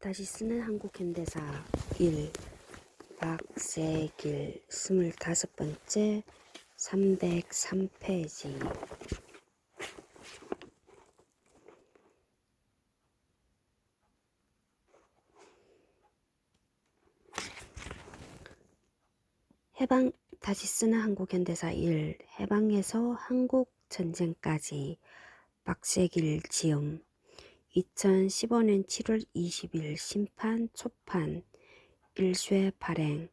다시 쓰는 한국 현대사 1. 박세길 25번째 303페이지. 해방 다시 쓰는 한국 현대사 1. 해방에서 한국 전쟁까지 박세길 지음 2015년 7월 20일 심판 초판 1쇄 발행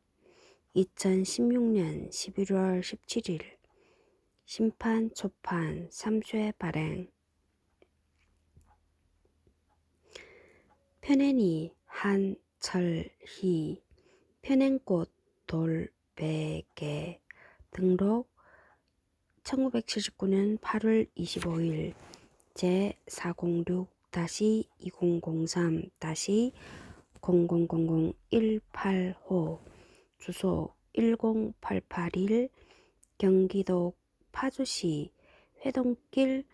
2016년 11월 17일 심판 초판 3쇄 발행 편애니 한철희 편행꽃 돌베개 등록 1979년 8월 25일 제4063-000018호 주소 10881 경기도 파주시 회동길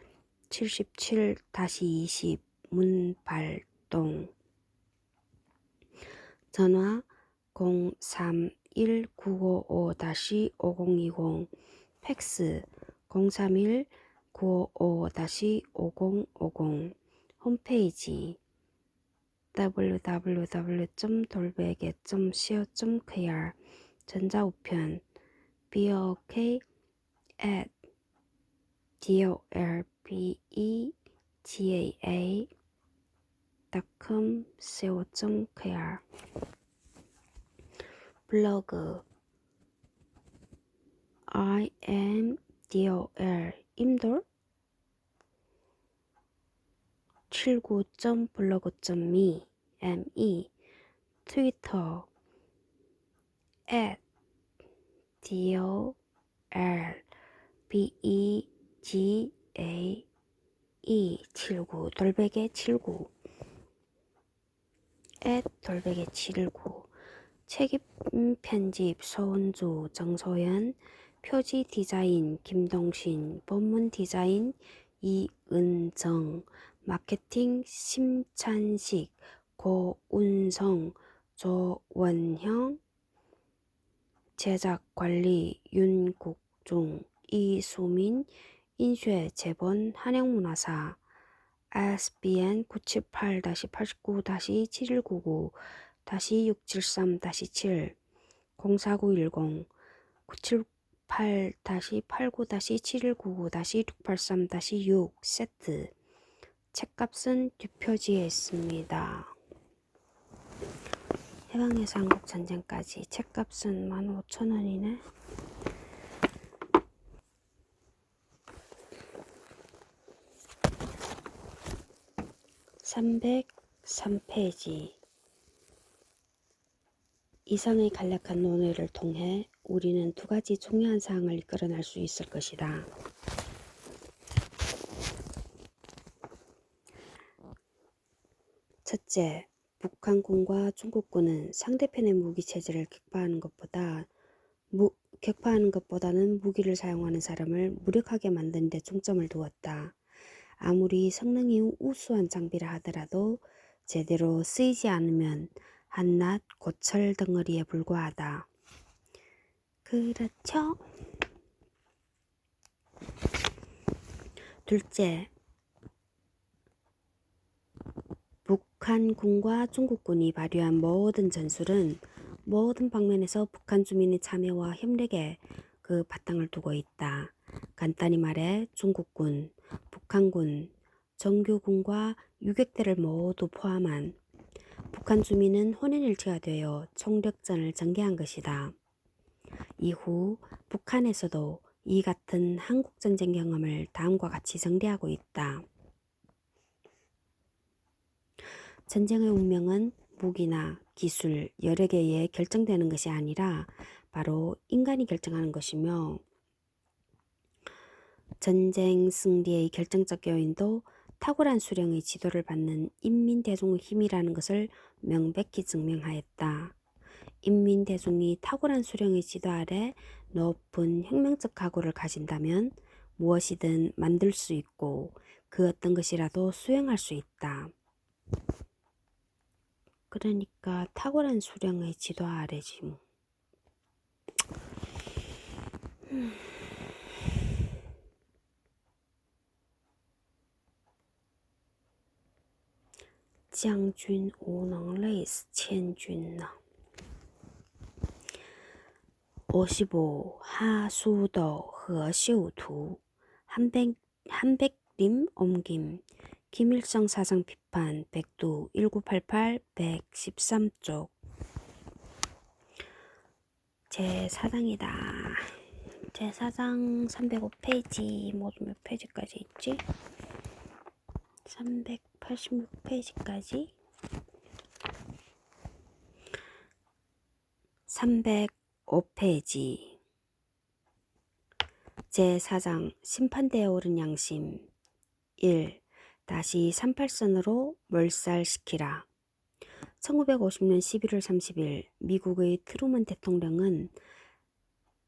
77-20 문발동 전화 031-955-5020 팩스 031-955-5050 홈페이지 www.돌베개.co.kr 전자우편 book@dolbega.co.kr 블로그 imdol 임돌 79.blog.me me 트위터 @dolbegae79 돌베개 79 돌베개 79 책임 편집 서은주 정소연 표지 디자인 김동신 본문 디자인 이은정 마케팅 심찬식 고운성 조원형 제작관리 윤국중 이수민 인쇄 제본 한영문화사 ISBN 978-89-7199-673-7 04910 978-89-7199-683-6 세트 책값은 뒷표지에 있습니다. 해방에서 한국전쟁까지 책값은 15,000원이네. (303페이지) 이상의 간략한 논의를 통해 우리는 두 가지 중요한 사항을 이끌어낼 수 있을 것이다. 첫째, 북한군과 중국군은 상대편의 무기체제를 격파하는 것보다는 무기를 사용하는 사람을 무력하게 만드는 데 중점을 두었다. 아무리 성능이 우수한 장비라 하더라도 제대로 쓰이지 않으면 한낱 고철 덩어리에 불과하다. 그렇죠? 둘째, 북한군과 중국군이 발휘한 모든 전술은 모든 방면에서 북한 주민의 참여와 협력에 그 바탕을 두고 있다. 간단히 말해 중국군, 북한군, 정규군과 유격대를 모두 포함한 북한 주민은 혼연일체가 되어 총력전을 전개한 것이다. 이후 북한에서도 이 같은 한국전쟁 경험을 다음과 같이 정리하고 있다. 전쟁의 운명은 무기나 기술 여러 개에 결정되는 것이 아니라 바로 인간이 결정하는 것이며 전쟁 승리의 결정적 요인도 탁월한 수령의 지도를 받는 인민대중의 힘이라는 것을 명백히 증명하였다. 인민대중이 탁월한 수령의 지도 아래 높은 혁명적 각오를 가진다면 무엇이든 만들 수 있고 그 어떤 것이라도 수행할 수 있다. 그러니까 탁월한 수령의 지도 아래지 뭐.将军无能累死千军呐。55. 하수도 허쇼투 한백림 옮김 김일성 사상 비판 백두 1988 113쪽 제4장이다. 제4장 305페이지 모두 몇 페이지까지 있지? 386페이지까지 305페이지 제4장 심판대에 오른 양심 1. 다시 38선으로 몰살시키라. 1950년 11월 30일 미국의 트루먼 대통령은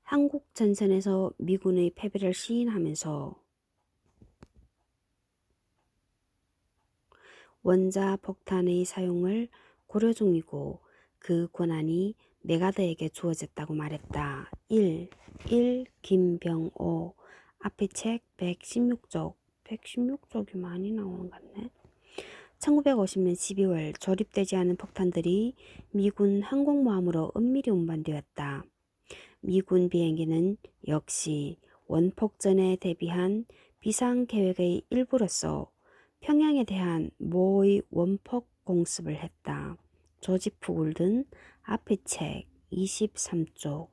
한국 전선에서 미군의 패배를 시인하면서 원자 폭탄의 사용을 고려 중이고 그 권한이 메가더에게 주어졌다고 말했다. 1. 김병오 앞에 책 116쪽 116쪽이 많이 나오는 것 같네. 1950년 12월 조립되지 않은 폭탄들이 미군 항공모함으로 은밀히 운반되었다. 미군 비행기는 역시 원폭전에 대비한 비상계획의 일부로서 평양에 대한 모의 원폭 공습을 했다. 조지프 골든 앞의 책 23쪽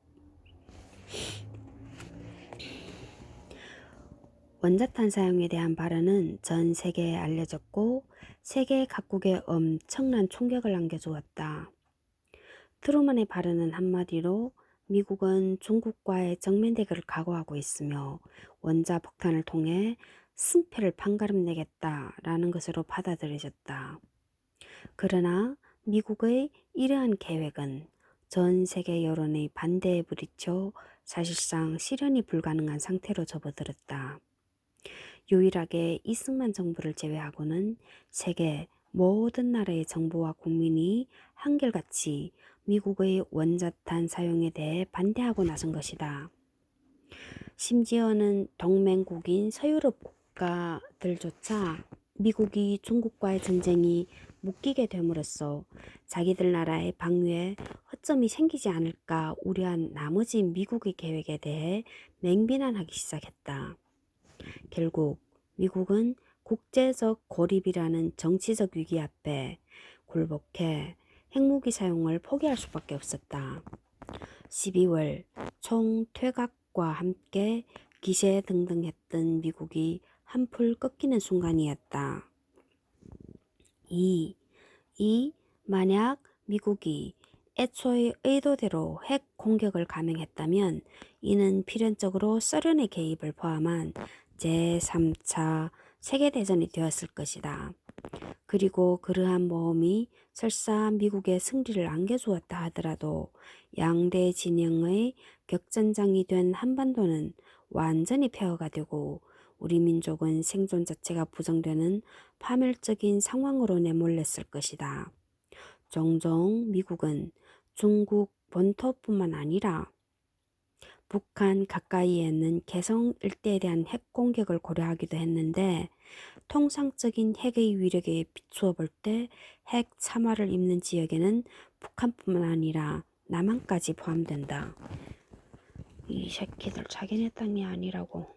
원자탄 사용에 대한 발언은 전 세계에 알려졌고 세계 각국에 엄청난 충격을 안겨주었다. 트루먼의 발언은 한마디로 미국은 중국과의 정면 대결을 각오하고 있으며 원자 폭탄을 통해 승패를 판가름내겠다라는 것으로 받아들여졌다. 그러나 미국의 이러한 계획은 전 세계 여론의 반대에 부딪혀 사실상 실현이 불가능한 상태로 접어들었다. 유일하게 이승만 정부를 제외하고는 세계 모든 나라의 정부와 국민이 한결같이 미국의 원자탄 사용에 대해 반대하고 나선 것이다. 심지어는 동맹국인 서유럽 국가들조차 미국이 중국과의 전쟁이 묶이게 됨으로써 자기들 나라의 방위에 허점이 생기지 않을까 우려한 나머지 미국의 계획에 대해 맹비난하기 시작했다. 결국 미국은 국제적 고립이라는 정치적 위기 앞에 굴복해 핵무기 사용을 포기할 수밖에 없었다. 12월 총퇴각과 함께 기세등등했던 미국이 한풀 꺾이는 순간이었다. 만약 미국이 애초의 의도대로 핵 공격을 감행했다면 이는 필연적으로 소련의 개입을 포함한 제3차 세계대전이 되었을 것이다. 그리고 그러한 모험이 설사 미국의 승리를 안겨주었다 하더라도 양대 진영의 격전장이 된 한반도는 완전히 폐허가 되고 우리 민족은 생존 자체가 부정되는 파멸적인 상황으로 내몰렸을 것이다. 종종 미국은 중국 본토뿐만 아니라 북한 가까이에 있는 개성 일대에 대한 핵 공격을 고려하기도 했는데 통상적인 핵의 위력에 비추어 볼 때 핵 참화를 입는 지역에는 북한뿐만 아니라 남한까지 포함된다. 이 새끼들 자기네 땅이 아니라고.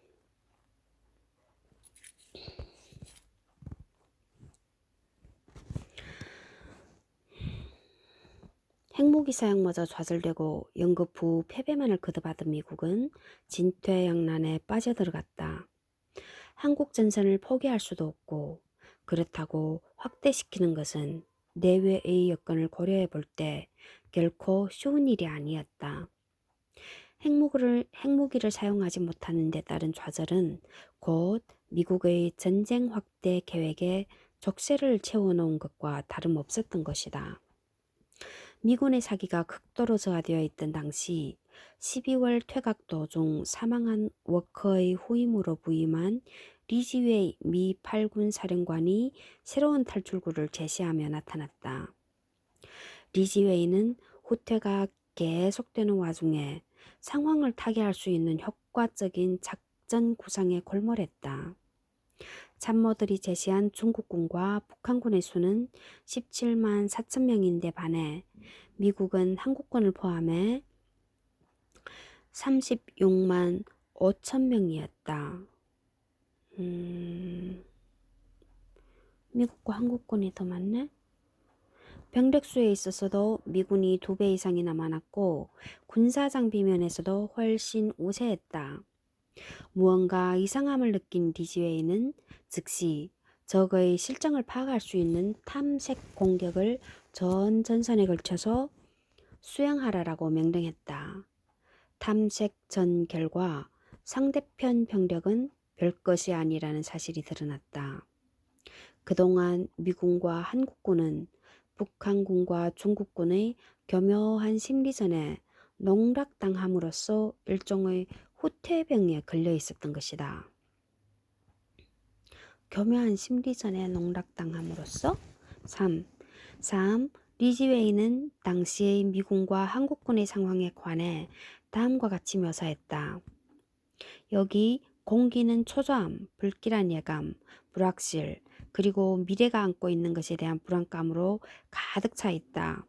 핵무기 사용마저 좌절되고 연급 후 패배만을 거듭하던 미국은 진퇴양난에 빠져들어갔다. 한국 전선을 포기할 수도 없고 그렇다고 확대시키는 것은 내외의 여건을 고려해 볼 때 결코 쉬운 일이 아니었다. 핵무기를 사용하지 못하는 데 따른 좌절은 곧 미국의 전쟁 확대 계획에 족쇄를 채워놓은 것과 다름없었던 것이다. 미군의 사기가 극도로 저하되어 있던 당시 12월 퇴각 도중 사망한 워커의 후임으로 부임한 리지웨이 미 8군 사령관이 새로운 탈출구를 제시하며 나타났다. 리지웨이는 후퇴가 계속되는 와중에 상황을 타개할 수 있는 효과적인 작전 구상에 골몰했다. 참모들이 제시한 중국군과 북한군의 수는 17만 4천 명인데 반해 미국은 한국군을 포함해 36만 5천 명이었다. 미국과 한국군이 더 많네? 병력수에 있어서도 미군이 2배 이상이나 많았고 군사장비 면에서도 훨씬 우세했다. 무언가 이상함을 느낀 리지웨이는 즉시 적의 실정을 파악할 수 있는 탐색 공격을 전 전선에 걸쳐서 수행하라라고 명령했다. 탐색전 결과 상대편 병력은 별것이 아니라는 사실이 드러났다. 그동안 미군과 한국군은 북한군과 중국군의 교묘한 심리전에 농락당함으로써 일종의 후퇴병에 걸려 있었던 것이다. 교묘한 심리전에 농락당함으로써 3. 리지웨이는 당시의 미군과 한국군의 상황에 관해 다음과 같이 묘사했다. 여기 공기는 초조함, 불길한 예감, 불확실, 그리고 미래가 안고 있는 것에 대한 불안감으로 가득 차 있다.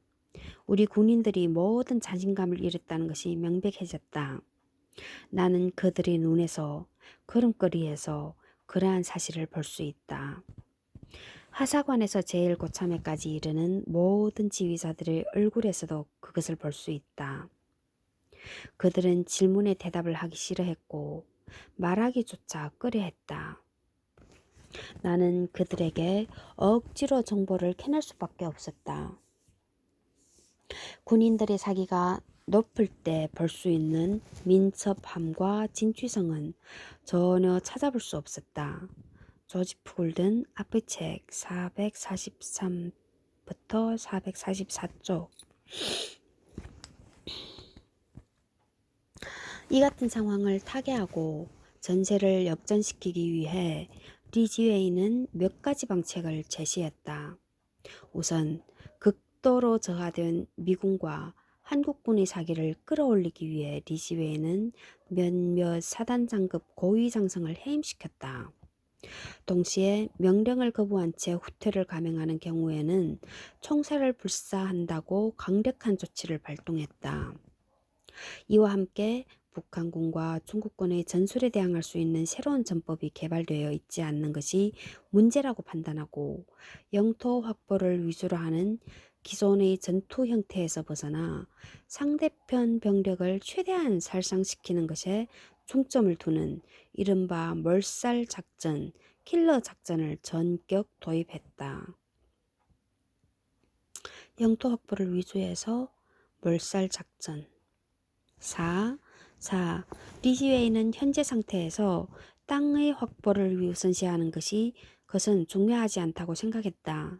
우리 군인들이 모든 자신감을 잃었다는 것이 명백해졌다. 나는 그들의 눈에서, 걸음걸이에서 그러한 사실을 볼 수 있다. 하사관에서 제일 고참에까지 이르는 모든 지휘자들의 얼굴에서도 그것을 볼 수 있다. 그들은 질문에 대답을 하기 싫어했고 말하기조차 꺼려했다. 나는 그들에게 억지로 정보를 캐낼 수밖에 없었다. 군인들의 사기가 높을 때 볼 수 있는 민첩함과 진취성은 전혀 찾아볼 수 없었다. 조지프 골든 앞의 책 443부터 444쪽. 이 같은 상황을 타개하고 전세를 역전시키기 위해 리지웨이는 몇 가지 방책을 제시했다. 우선 극도로 저하된 미군과 한국군의 사기를 끌어올리기 위해 리지웨이는 몇몇 사단장급 고위장성을 해임시켰다. 동시에 명령을 거부한 채 후퇴를 감행하는 경우에는 총살을 불사한다고 강력한 조치를 발동했다. 이와 함께 북한군과 중국군의 전술에 대항할 수 있는 새로운 전법이 개발되어 있지 않는 것이 문제라고 판단하고 영토 확보를 위주로 하는 기존의 전투 형태에서 벗어나 상대편 병력을 최대한 살상시키는 것에 중점을 두는 이른바 멀살 작전, 킬러 작전을 전격 도입했다. 영토 확보를 위주해서 멀살 작전. 4. 리지웨이는 현재 상태에서 땅의 확보를 우선시하는 것은 중요하지 않다고 생각했다.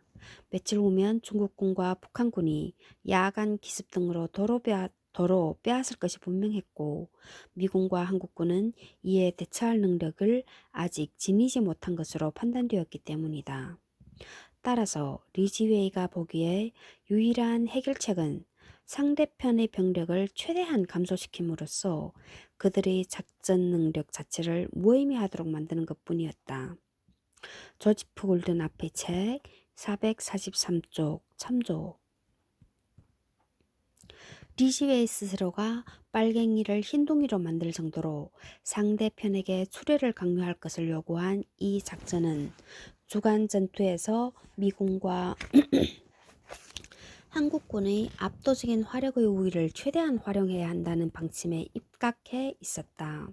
며칠 후면 중국군과 북한군이 야간 기습 등으로 도로 빼앗을 것이 분명했고 미군과 한국군은 이에 대처할 능력을 아직 지니지 못한 것으로 판단되었기 때문이다. 따라서 리지웨이가 보기에 유일한 해결책은 상대편의 병력을 최대한 감소시킴으로써 그들의 작전 능력 자체를 무의미하도록 만드는 것뿐이었다. 조지프 골든 앞의 책 443쪽 참조. 리지웨이 스스로가 빨갱이를 흰둥이로 만들 정도로 상대편에게 수뢰를 강요할 것을 요구한 이 작전은 주간 전투에서 미군과 한국군의 압도적인 화력의 우위를 최대한 활용해야 한다는 방침에 입각해 있었다.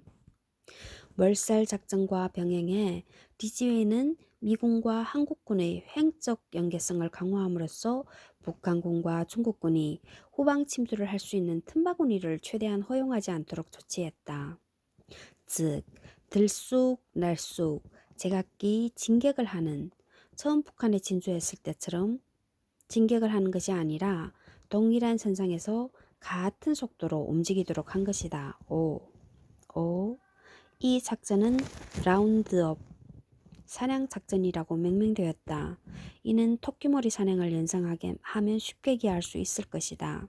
멀살 작전과 병행해 리지웨이는 미군과 한국군의 횡적 연계성을 강화함으로써 북한군과 중국군이 후방 침투를 할 수 있는 틈바구니를 최대한 허용하지 않도록 조치했다. 즉, 들쑥 날쑥 제각기 진격을 하는 처음 북한에 진주했을 때처럼 진격을 하는 것이 아니라 동일한 선상에서 같은 속도로 움직이도록 한 것이다. 이 작전은 라운드업, 사냥 작전이라고 명명되었다. 이는 토끼머리 사냥을 연상하게 하면 쉽게 이해할 수 있을 것이다.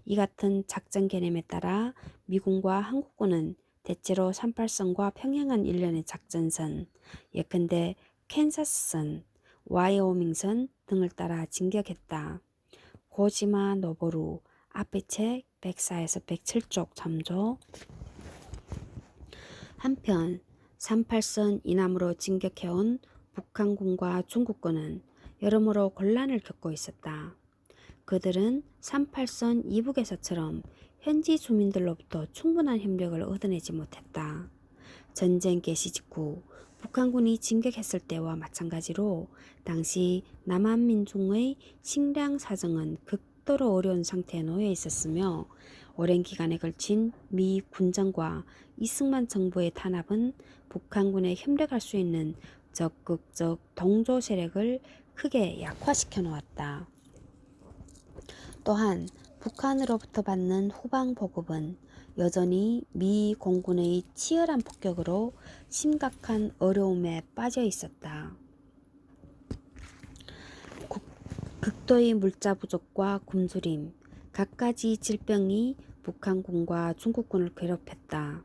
이 같은 작전 개념에 따라 미군과 한국군은 대체로 38선과 평양한 일련의 작전선, 예컨대 캔사스선, 와이오밍선 등을 따라 진격했다. 고지마 노보루 앞의 책 104에서 107쪽 참조. 한편 38선 이남으로 진격해온 북한군과 중국군은 여러모로 곤란을 겪고 있었다. 그들은 38선 이북에서처럼 현지 주민들로부터 충분한 협력을 얻어내지 못했다. 전쟁 개시 직후 북한군이 진격했을 때와 마찬가지로 당시 남한 민중의 식량 사정은 극도로 어려운 상태에 놓여 있었으며 오랜 기간에 걸친 미 군정과 이승만 정부의 탄압은 북한군에 협력할 수 있는 적극적 동조 세력을 크게 약화시켜 놓았다. 또한 북한으로부터 받는 후방 보급은 여전히 미 공군의 치열한 폭격으로 심각한 어려움에 빠져 있었다. 극도의 물자 부족과 굶주림, 갖가지 질병이 북한군과 중국군을 괴롭혔다.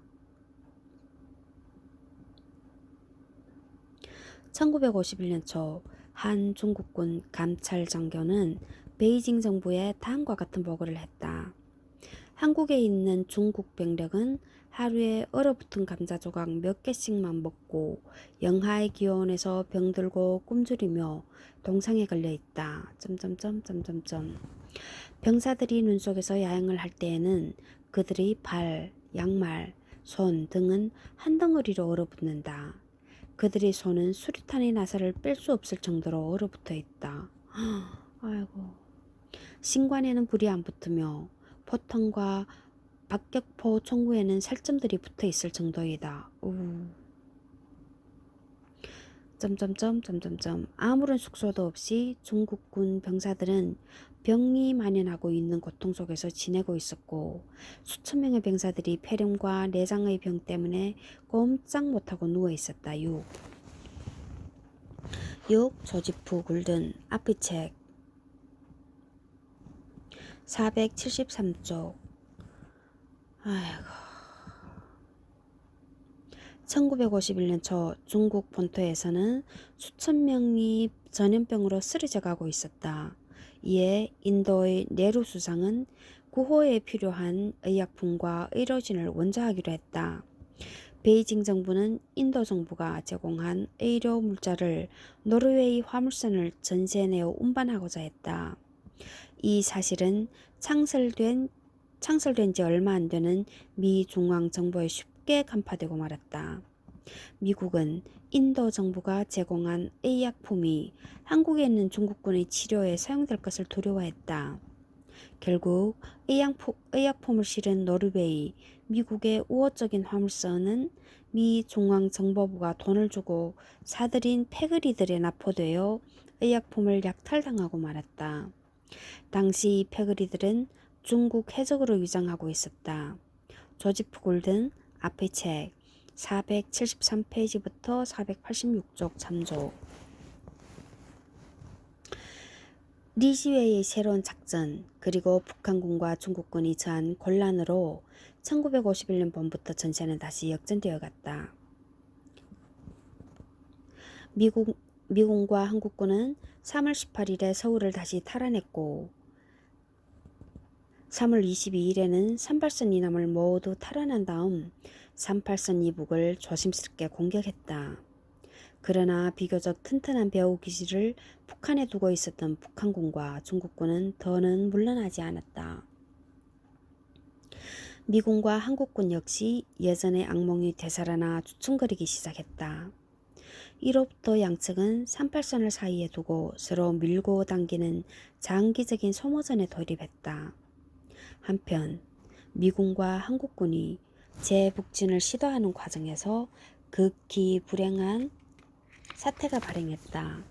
1951년 초 한 중국군 감찰 장교는 베이징 정부에 다음과 같은 보고를 했다. 한국에 있는 중국 병력은 하루에 얼어붙은 감자 조각 몇 개씩만 먹고 영하의 기온에서 병들고 굶주리며 동상에 걸려 있다. 병사들이 눈 속에서 야영을 할 때에는 그들의 발, 양말, 손 등은 한 덩어리로 얼어붙는다. 그들의 손은 수류탄의 나사를 뺄 수 없을 정도로 얼어붙어 있다. 아이고. 신관에는 불이 안 붙으며 포통과 박격포 총구에는 살점들이 붙어 있을 정도이다. 아무런 숙소도 없이 중국군 병사들은 병이 만연하고 있는 고통 속에서 지내고 있었고 수천 명의 병사들이 폐렴과 내장의 병 때문에 꼼짝 못하고 누워 있었다. 6. 조지프 굴든 앞의 책 473쪽. 아이고. 1951년 초 중국 본토에서는 수천 명이 전염병으로 쓰러져 가고 있었다. 이에 인도의 네루 수상은 구호에 필요한 의약품과 의료진을 원조하기로 했다. 베이징 정부는 인도 정부가 제공한 의료 물자를 노르웨이 화물선을 전시에 내어 운반하고자 했다. 이 사실은 창설된 지 얼마 안 되는 미 중앙 정부에 쉽게 간파되고 말았다. 미국은 인도 정부가 제공한 의약품이 한국에 있는 중국군의 치료에 사용될 것을 두려워했다. 결국 의약품을 실은 노르웨이, 미국의 우호적인 화물선은 미 중앙정보부가 돈을 주고 사들인 패거리들에 납포되어 의약품을 약탈당하고 말았다. 당시 이 패거리들은 중국 해적으로 위장하고 있었다. 조지프 골든 앞의 책 473페이지부터 486쪽 참조. 리지웨이의 새로운 작전 그리고 북한군과 중국군이 처한 곤란으로 1951년 봄부터 전세는 다시 역전되어 갔다. 미군과 한국군은 3월 18일에 서울을 다시 탈환했고 3월 22일에는 38선 이남을 모두 탈환한 다음 38선 이북을 조심스럽게 공격했다. 그러나 비교적 튼튼한 배후 기지를 북한에 두고 있었던 북한군과 중국군은 더는 물러나지 않았다. 미군과 한국군 역시 예전의 악몽이 되살아나 주춤거리기 시작했다. 이로부터 양측은 38선을 사이에 두고 서로 밀고 당기는 장기적인 소모전에 돌입했다. 한편 미군과 한국군이 재북진을 시도하는 과정에서 극히 불행한 사태가 발생했다.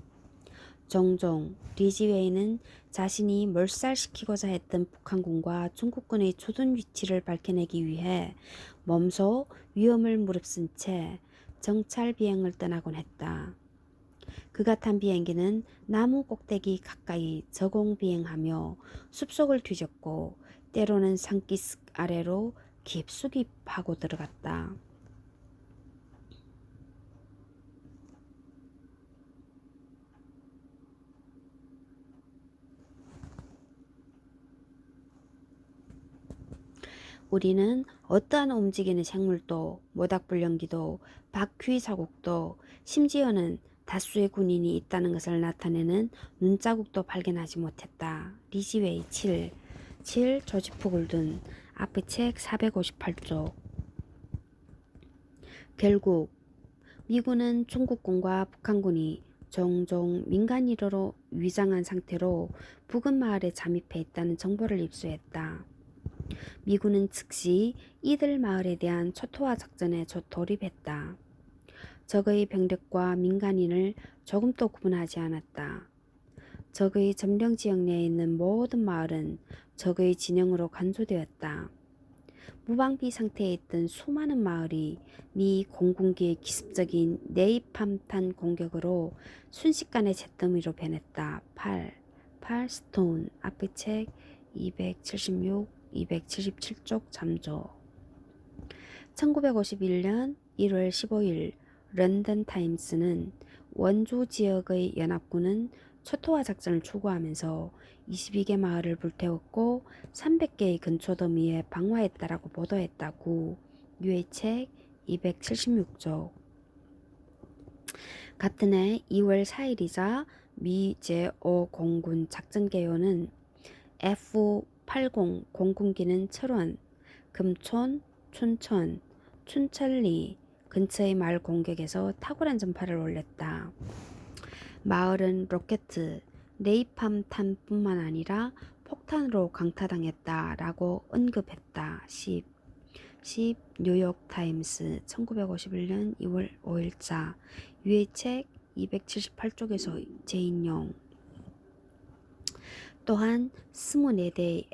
종종 리지웨이는 자신이 몰살시키고자 했던 북한군과 중국군의 주둔 위치를 밝혀내기 위해 몸소 위험을 무릅쓴 채 정찰 비행을 떠나곤 했다. 그가 탄 비행기는 나무 꼭대기 가까이 저공 비행하며 숲속을 뒤졌고 때로는 산기슭 아래로 깊숙이 파고 들어갔다. 우리는 어떠한 움직이는 생물도, 모닥불연기도, 바퀴 자국도, 심지어는 다수의 군인이 있다는 것을 나타내는 눈자국도 발견하지 못했다. 리지웨이 7, 조지프 골든, 앞의 책 458쪽. 결국 미군은 중국군과 북한군이 종종 민간인으로 위장한 상태로 부근 마을에 잠입해 있다는 정보를 입수했다. 미군은 즉시 이들 마을에 대한 초토화 작전에 돌입했다. 적의 병력과 민간인을 조금도 구분하지 않았다. 적의 점령 지역 내에 있는 모든 마을은 적의 진영으로 간주되었다. 무방비 상태에 있던 수많은 마을이 미 공군기의 기습적인 네이팜탄 공격으로 순식간에 잿더미로 변했다. 8. 스톤 앞의 책 276, 277쪽 잠조. 1951년 1월 15일 런던 타임스는 원주 지역의 연합군은 초토화 작전을 추구하면서 22개 마을을 불태웠고 300개의 근처 더미에 방화했다라고 보도했다고. 유해책 276쪽. 같은 해 2월 4일이자 미 제5 공군 작전 개요는 F-80 공군기는 철원, 금촌, 춘천, 춘천리 근처의 마을 공격에서 탁월한 전파를 올렸다. 마을은 로켓, 네이팜탄뿐만 아니라 폭탄으로 강타당했다라고 언급했다. 10. 뉴욕타임스 1951년 2월 5일자 유해책 278쪽에서 재인용. 또한 24대의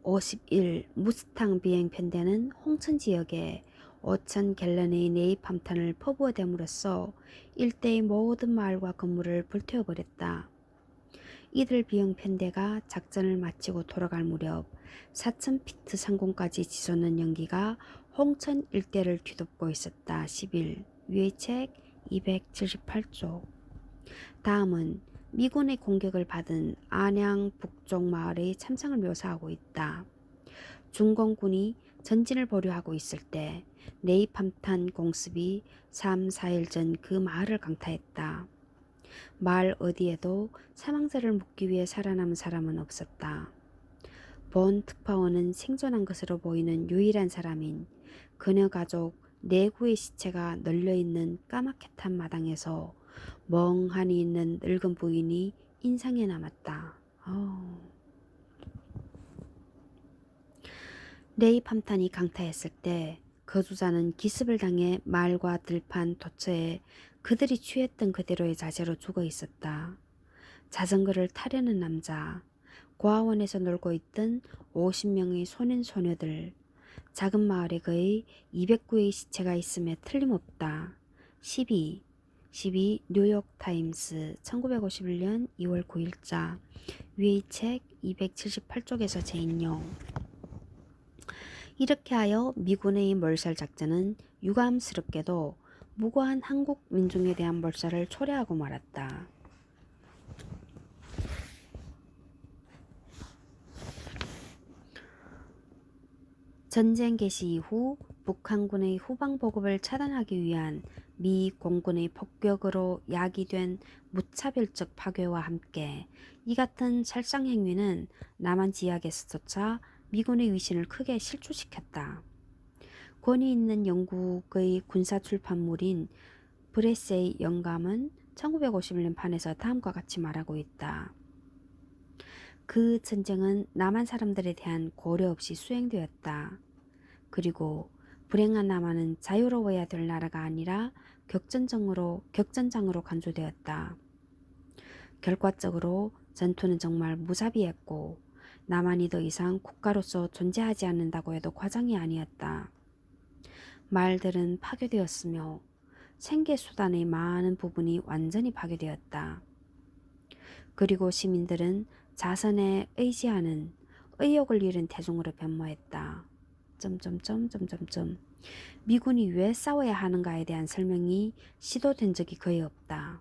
F-51 무스탕 비행 편대는 홍천 지역에 5,000갤런의 네이팜탄을 퍼부어댐으로써 일대의 모든 마을과 건물을 불태워버렸다. 이들 비행 편대가 작전을 마치고 돌아갈 무렵 4,000피트 상공까지 치솟는 연기가 홍천 일대를 뒤덮고 있었다. 11. 유해책 278쪽. 다음은 미군의 공격을 받은 안양 북쪽 마을의 참상을 묘사하고 있다. 중공군이 전진을 보류하고 있을 때 네이팜탄 공습이 3, 4일 전 그 마을을 강타했다. 마을 어디에도 사망자를 묻기 위해 살아남은 사람은 없었다. 본 특파원은 생존한 것으로 보이는 유일한 사람인 그녀 가족 4구의 시체가 널려있는 까맣게 탄 마당에서 멍하니 있는 늙은 부인이 인상에 남았다. 네이팜탄이 강타했을 때 거주자는 기습을 당해 마을과 들판, 도처에 그들이 취했던 그대로의 자세로 죽어 있었다. 자전거를 타려는 남자, 고아원에서 놀고 있던 50명의 소년 소녀들, 작은 마을에 거의 200구의 시체가 있음에 틀림없다. 12. 뉴욕타임스 1951년 2월 9일자 위의 책 278쪽에서 재인용. 이렇게 하여 미군의 몰살 작전은 유감스럽게도 무고한 한국 민중에 대한 몰살을 초래하고 말았다. 전쟁 개시 이후 북한군의 후방 보급을 차단하기 위한 미 공군의 폭격으로 야기된 무차별적 파괴와 함께 이 같은 살상 행위는 남한 지역에서조차 미군의 위신을 크게 실추시켰다. 권위 있는 영국의 군사 출판물인 브레세이 영감은 1951년 판에서 다음과 같이 말하고 있다. 그 전쟁은 남한 사람들에 대한 고려 없이 수행되었다. 그리고 불행한 남한은 자유로워야 될 나라가 아니라 격전장으로 간주되었다. 결과적으로 전투는 정말 무자비했고 남한이 더 이상 국가로서 존재하지 않는다고 해도 과장이 아니었다. 말들은 파괴되었으며 생계수단의 많은 부분이 완전히 파괴되었다. 그리고 시민들은 자선에 의지하는 의욕을 잃은 대중으로 변모했다. 미군이 왜 싸워야 하는가에 대한 설명이 시도된 적이 거의 없다.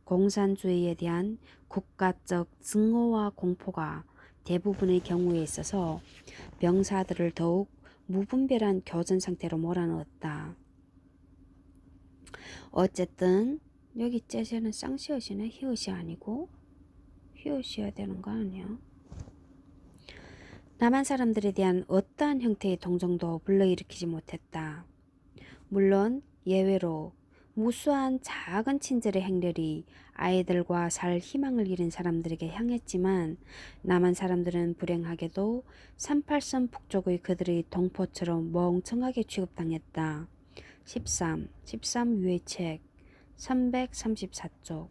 공산주의에 대한 국가적 증오와 공포가 대부분의 경우에 있어서 병사들을 더욱 무분별한 교전 상태로 몰아넣었다. 어쨌든 여기 재즈는 쌍시옷이네. 히읗이 아니고 히읗이어야 되는 거 아니야? 남한 사람들에 대한 어떠한 형태의 동정도 불러일으키지 못했다. 물론 예외로 무수한 작은 친절의 행렬이 아이들과 살 희망을 잃은 사람들에게 향했지만 남한 사람들은 불행하게도 38선 북쪽의 그들의 동포처럼 멍청하게 취급당했다. 13 위의 책 334쪽.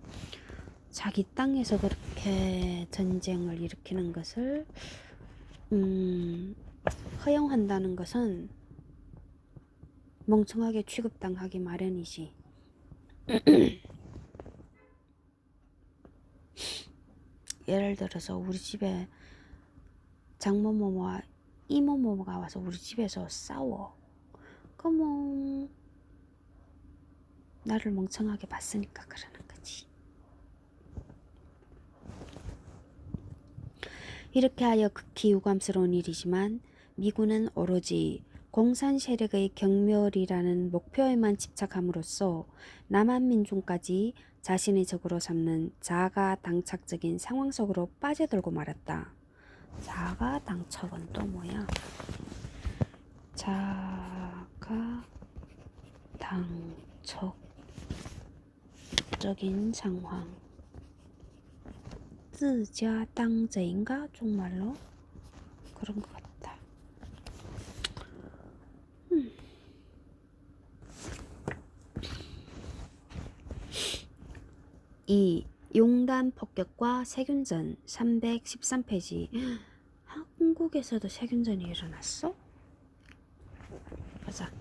자기 땅에서 그렇게 전쟁을 일으키는 것을 허용한다는 것은 멍청하게 취급당하기 마련이지. 예를 들어서 우리 집에 장모모모와 이모모모가 와서 우리 집에서 싸워. 그럼 뭐 나를 멍청하게 봤으니까 그러는 거지. 이렇게 하여 극히 유감스러운 일이지만 미군은 오로지 공산 세력의 경멸이라는 목표에만 집착함으로써 남한 민중까지 자신의 적으로 삼는 자가당착적인 상황 속으로 빠져들고 말았다. 자가당착은 또 뭐야? 자가당착적인 상황. 自家当贼인가? 정말로? 그런 것 같다. 이 용단 폭격과 세균전 313페이지. 한국에서도 세균전이 일어났어? 보자.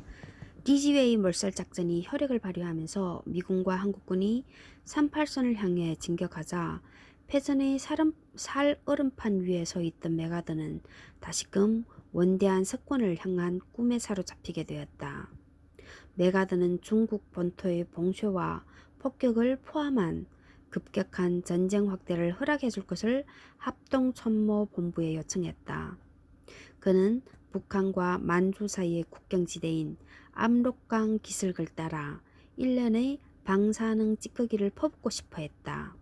디지웨이 몰살작전이 혈액을 발휘하면서 미군과 한국군이 38선을 향해 진격하자 패전의 살얼음판 위에 서 있던 메가드는 다시금 원대한 석권을 향한 꿈에 사로잡히게 되었다. 메가드는 중국 본토의 봉쇄와 폭격을 포함한 급격한 전쟁 확대를 허락해 줄 것을 합동참모본부에 요청했다. 그는 북한과 만주 사이의 국경지대인 압록강 기슭을 따라 1년의 방사능 찌꺼기를 퍼붓고 싶어 했다.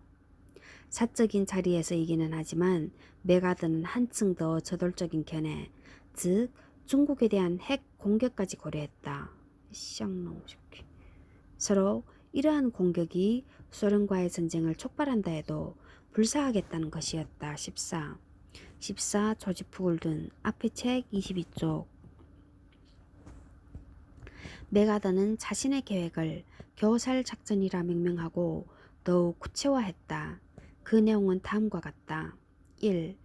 사적인 자리에서 이기는 하지만 메가드는 한층 더 저돌적인 견해, 즉 중국에 대한 핵 공격까지 고려했다. 서로 이러한 공격이 소련과의 전쟁을 촉발한다 해도 불사하겠다는 것이었다. 14 조지프 골든 앞에 책 22쪽. 메가더는 자신의 계획을 교살 작전이라 명명하고 더욱 구체화했다. 그 내용은 다음과 같다. 1.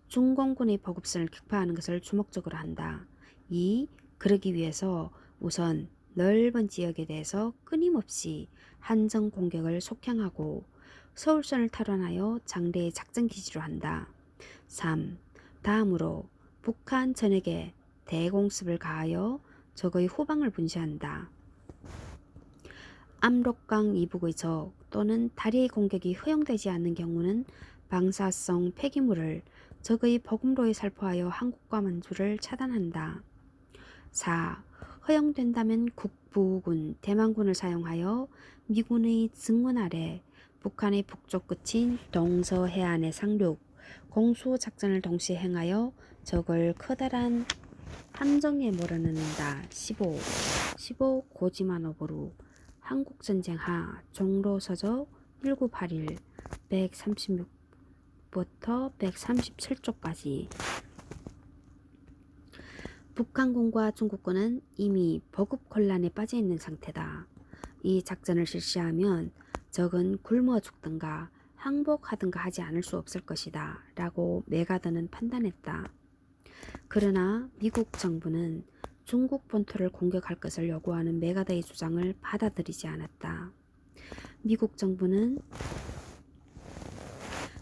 중공군의 보급선을 격파하는 것을 주목적으로 한다. 2. 그러기 위해서 우선 넓은 지역에 대해서 끊임없이 한정 공격을 속향하고 서울선을 탈환하여 장대의 작전기지로 한다. 3. 다음으로 북한 전역에 대공습을 가하여 적의 후방을 분쇄한다. 압록강 이북의 적 또는 다리의 공격이 허용되지 않는 경우는 방사성 폐기물을 적의 보급로에 살포하여 한국과 만주를 차단한다. 4. 허용된다면 국부군, 대만군을 사용하여 미군의 증원 아래 북한의 북쪽 끝인 동서해안의 상륙, 공수작전을 동시에 행하여 적을 커다란 함정에 몰아넣는다. 15 고지마노보루 한국전쟁하 종로서적 1981 136부터 137쪽까지. 북한군과 중국군은 이미 보급곤란에 빠져있는 상태다. 이 작전을 실시하면 적은 굶어 죽든가 항복하든가 하지 않을 수 없을 것이다 라고 메가더는 판단했다. 그러나 미국 정부는 중국 본토를 공격할 것을 요구하는 메가더의 주장을 받아들이지 않았다. 미국 정부는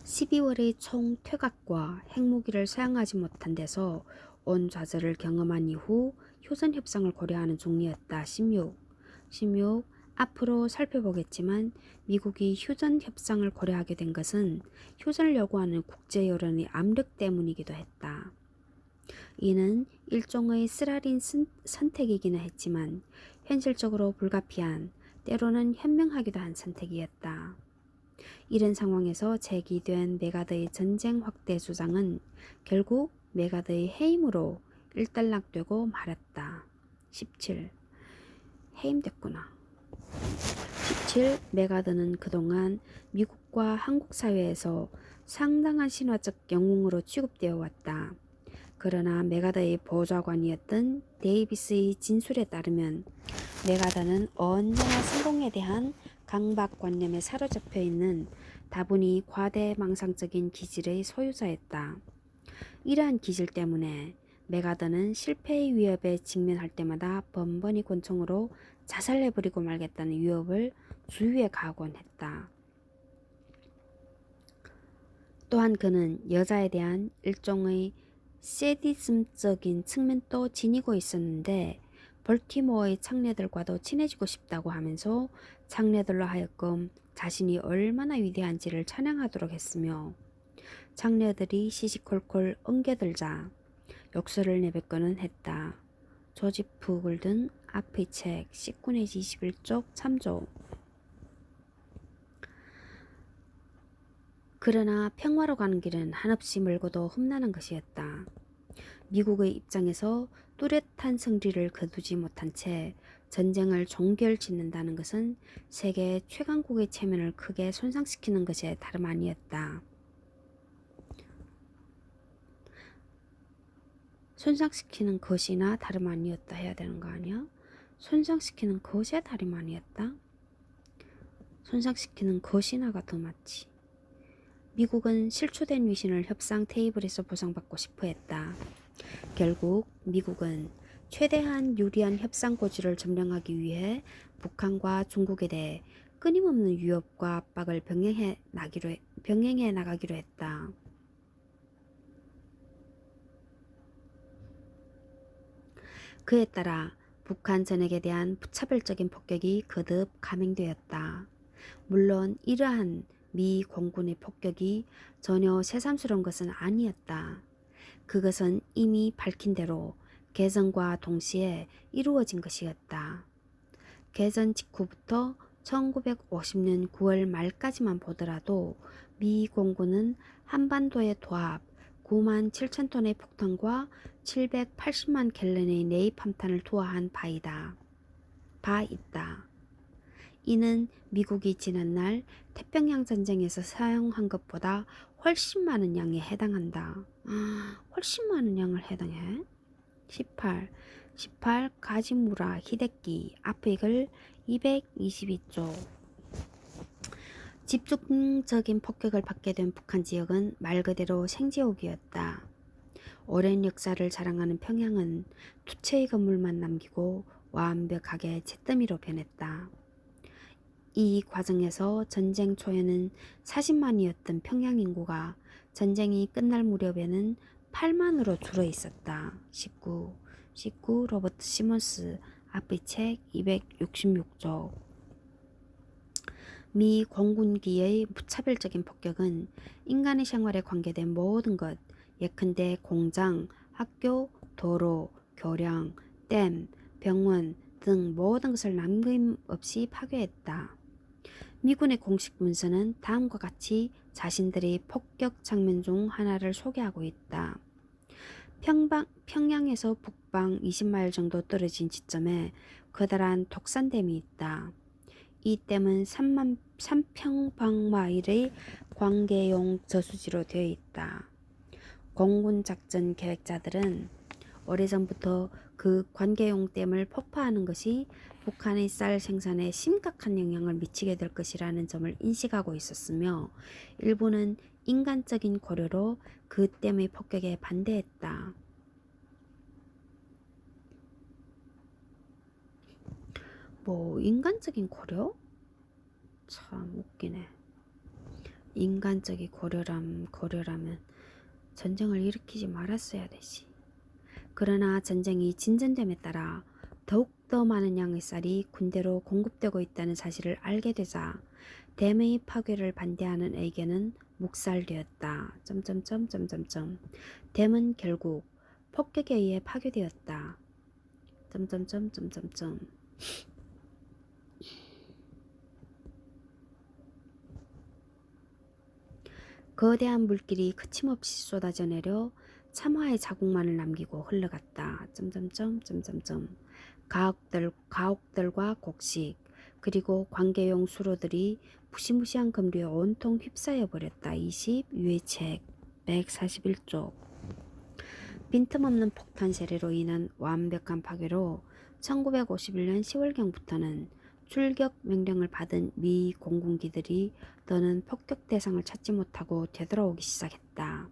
12월의 총 퇴각과 핵무기를 사용하지 못한 데서 온 좌절을 경험한 이후 휴전 협상을 고려하는 중이었다. 16. 앞으로 살펴보겠지만 미국이 휴전 협상을 고려하게 된 것은 휴전을 요구하는 국제 여론의 압력 때문이기도 했다. 이는 일종의 쓰라린 선택이기는 했지만 현실적으로 불가피한, 때로는 현명하기도 한 선택이었다. 이런 상황에서 제기된 메가더의 전쟁 확대 주장은 결국 메가더의 해임으로 일단락되고 말았다. 17. 해임됐구나. 17. 메가더는 그동안 미국과 한국 사회에서 상당한 신화적 영웅으로 취급되어 왔다. 그러나 메가더의 보좌관이었던 데이비스의 진술에 따르면 메가더는 언제나 성공에 대한 강박관념에 사로잡혀 있는 다분히 과대망상적인 기질의 소유자였다. 이러한 기질 때문에 메가더는 실패의 위협에 직면할 때마다 번번이 권총으로 자살해버리고 말겠다는 위협을 주위에 가하곤 했다. 또한 그는 여자에 대한 일종의 세디즘적인 측면도 지니고 있었는데 볼티모어의 창녀들과도 친해지고 싶다고 하면서 창녀들로 하여금 자신이 얼마나 위대한지를 찬양하도록 했으며 창녀들이 시시콜콜 엉겨들자 욕설을 내뱉거는 했다. 조지프 골든 앞의 책 19-21쪽 참조. 그러나 평화로 가는 길은 한없이 멀고도 험난한 것이었다. 미국의 입장에서 뚜렷한 성리를 거두지 못한 채 전쟁을 종결짓는다는 것은 세계 최강국의 체면을 크게 손상시키는 것에 다름 아니었다. 손상시키는 것이나 다름 아니었다 해야 되는 거 아니야? 손상시키는 것에 다름 아니었다? 손상시키는 것이나가 더 맞지. 미국은 실추된 위신을 협상 테이블에서 보상받고 싶어 했다. 결국 미국은 최대한 유리한 협상 고지를 점령하기 위해 북한과 중국에 대해 끊임없는 위협과 압박을 병행해 나가기로 했다. 그에 따라 북한 전역에 대한 무차별적인 폭격이 거듭 감행되었다. 물론 이러한 미 공군의 폭격이 전혀 새삼스러운 것은 아니었다. 그것은 이미 밝힌 대로 개전과 동시에 이루어진 것이었다. 개전 직후부터 1950년 9월 말까지만 보더라도 미 공군은 한반도의 도합 9만 7천 톤의 폭탄과 780만 갤런의 네이팜탄을 투하한 바 있다. 이는 미국이 지난날 태평양 전쟁에서 사용한 것보다 훨씬 많은 양에 해당한다. 훨씬 많은 양을 해당해. 18 가지무라 히데키 앞의 글 222쪽. 집중적인 폭격을 받게 된 북한 지역은 말 그대로 생지옥이었다. 오랜 역사를 자랑하는 평양은 투체의 건물만 남기고 완벽하게 잿더미로 변했다. 이 과정에서 전쟁 초에는 40만이었던 평양 인구가 전쟁이 끝날 무렵에는 8만으로 줄어 있었다. 19 로버트 시몬스 앞의 책 266쪽. 미 공군기의 무차별적인 폭격은 인간의 생활에 관계된 모든 것, 예컨대 공장, 학교, 도로, 교량, 댐, 병원 등 모든 것을 남김없이 파괴했다. 미군의 공식 문서는 다음과 같이 자신들의 폭격 장면 중 하나를 소개하고 있다. 평양에서 북방 20마일 정도 떨어진 지점에 커다란 독산댐이 있다. 이 댐은 3평방마일의 관계용 저수지로 되어 있다. 공군 작전 계획자들은 오래전부터 그 관계용 댐을 폭파하는 것이 북한의 쌀 생산에 심각한 영향을 미치게 될 것이라는 점을 인식하고 있었으며 일부는 인간적인 고려로 그 댐의 폭격에 반대했다. 뭐 인간적인 고려? 참 웃기네. 인간적인 고려라면 전쟁을 일으키지 말았어야 되지. 그러나 전쟁이 진전됨에 따라 더욱더 많은 양의 쌀이 군대로 공급되고 있다는 사실을 알게 되자 댐의 파괴를 반대하는 의견은 묵살되었다. 댐은 결국 폭격에 의해 파괴되었다. 거대한 물길이 거침없이 쏟아져 내려 참화의 자국만을 남기고 흘러갔다. 가옥들과 곡식 그리고 관계용 수로들이 무시무시한 급류에 온통 휩싸여 버렸다. 20 유해책 141쪽. 빈틈없는 폭탄 세례로 인한 완벽한 파괴로 1951년 10월경부터는 출격 명령을 받은 미 공군기들이 더는 폭격 대상을 찾지 못하고 되돌아오기 시작했다.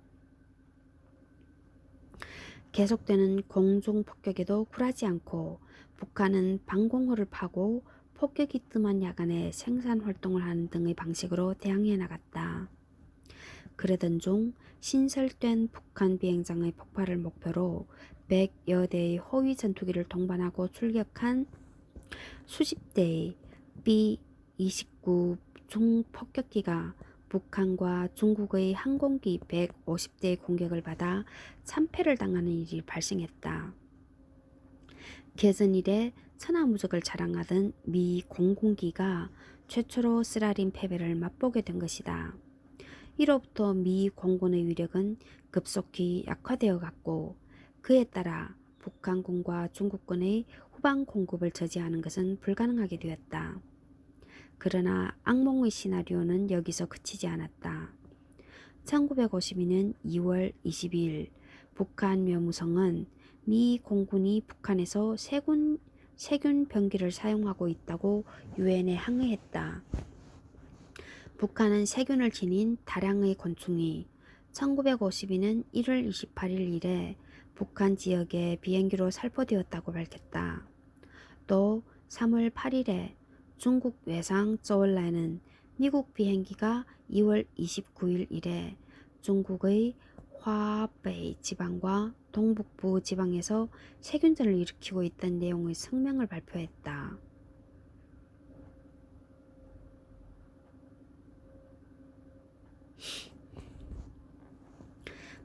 계속되는 공중 폭격에도 굴하지 않고 북한은 방공호를 파고 폭격이 뜸한 야간에 생산 활동을 하는 등의 방식으로 대항해 나갔다. 그러던 중 신설된 북한 비행장의 폭발을 목표로 100여 대의 호위 전투기를 동반하고 출격한 수십 대의 B-29 중폭격기가 북한과 중국의 항공기 150대의 공격을 받아 참패를 당하는 일이 발생했다. 개전 이래 천하무적을 자랑하던 미 공군기가 최초로 쓰라린 패배를 맛보게 된 것이다. 이로부터 미 공군의 위력은 급속히 약화되어 갔고 그에 따라 북한군과 중국군의 후방 공급을 저지하는 것은 불가능하게 되었다. 그러나 악몽의 시나리오는 여기서 그치지 않았다. 1952년 2월 22일 북한 묘무성은 미 공군이 북한에서 세균 병기를 사용하고 있다고 유엔에 항의했다. 북한은 세균을 지닌 다량의 곤충이 1952년 1월 28일 이래 북한 지역에 비행기로 살포되었다고 밝혔다. 또 3월 8일에 중국 외상 저울라에는 미국 비행기가 2월 29일 이래 중국의 화베이 지방과 동북부 지방에서 세균전을 일으키고 있다는 내용의 성명을 발표했다.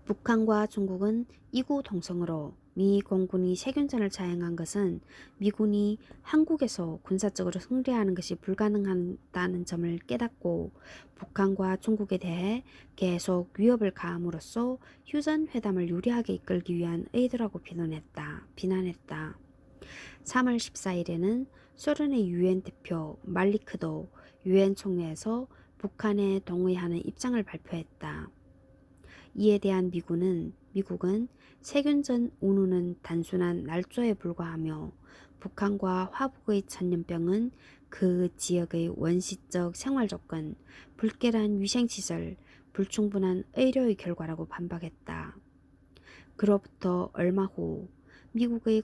북한과 중국은 이구동성으로 미 공군이 세균전을 자행한 것은 미군이 한국에서 군사적으로 승리하는 것이 불가능하다는 점을 깨닫고 북한과 중국에 대해 계속 위협을 가함으로써 휴전회담을 유리하게 이끌기 위한 의도라고 비난했다. 3월 14일에는 소련의 유엔 대표 말리크도 유엔 총회에서 북한에 동의하는 입장을 발표했다. 이에 대한 미국은 세균전 운운은 단순한 날조에 불과하며 북한과 화북의 전염병은 그 지역의 원시적 생활조건, 불결한 위생시설, 불충분한 의료의 결과라고 반박했다. 그로부터 얼마 후 미국의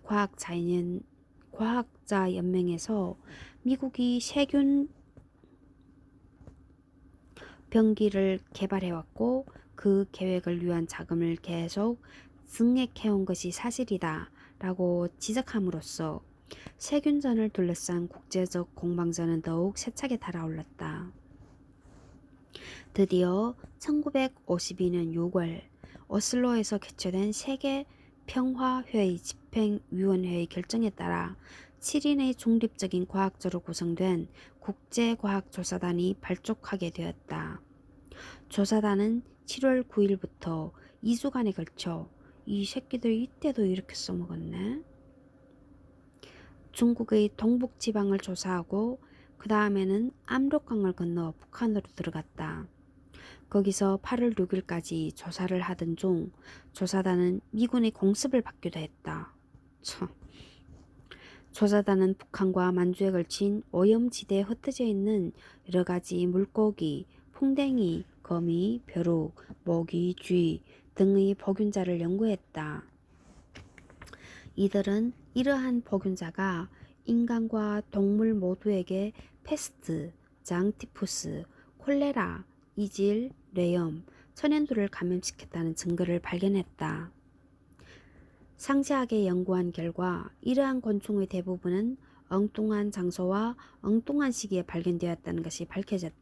과학자연맹에서 미국이 세균 병기를 개발해왔고 그 계획을 위한 자금을 계속 증액해온 것이 사실이다 라고 지적함으로써 세균전을 둘러싼 국제적 공방전은 더욱 세차게 달아올랐다. 드디어 1952년 6월 오슬로에서 개최된 세계 평화회의 집행위원회의 결정에 따라 7인의 중립적인 과학자로 구성된 국제과학조사단이 발족하게 되었다. 조사단은 7월 9일부터 2주간에 걸쳐 이 새끼들 이때도 이렇게 써먹었네. 중국의 동북지방을 조사하고 그 다음에는 압록강을 건너 북한으로 들어갔다. 거기서 8월 6일까지 조사를 하던 중 조사단은 미군의 공습을 받기도 했다. 참. 조사단은 북한과 만주에 걸친 오염지대에 흩어져 있는 여러가지 물고기, 풍뎅이, 거미, 벼룩, 모기, 쥐 등의 보균자를 연구했다. 이들은 이러한 보균자가 인간과 동물 모두에게 패스트, 장티푸스, 콜레라, 이질, 뇌염, 천연두를 감염시켰다는 증거를 발견했다. 상세하게 연구한 결과 이러한 곤충의 대부분은 엉뚱한 장소와 엉뚱한 시기에 발견되었다는 것이 밝혀졌다.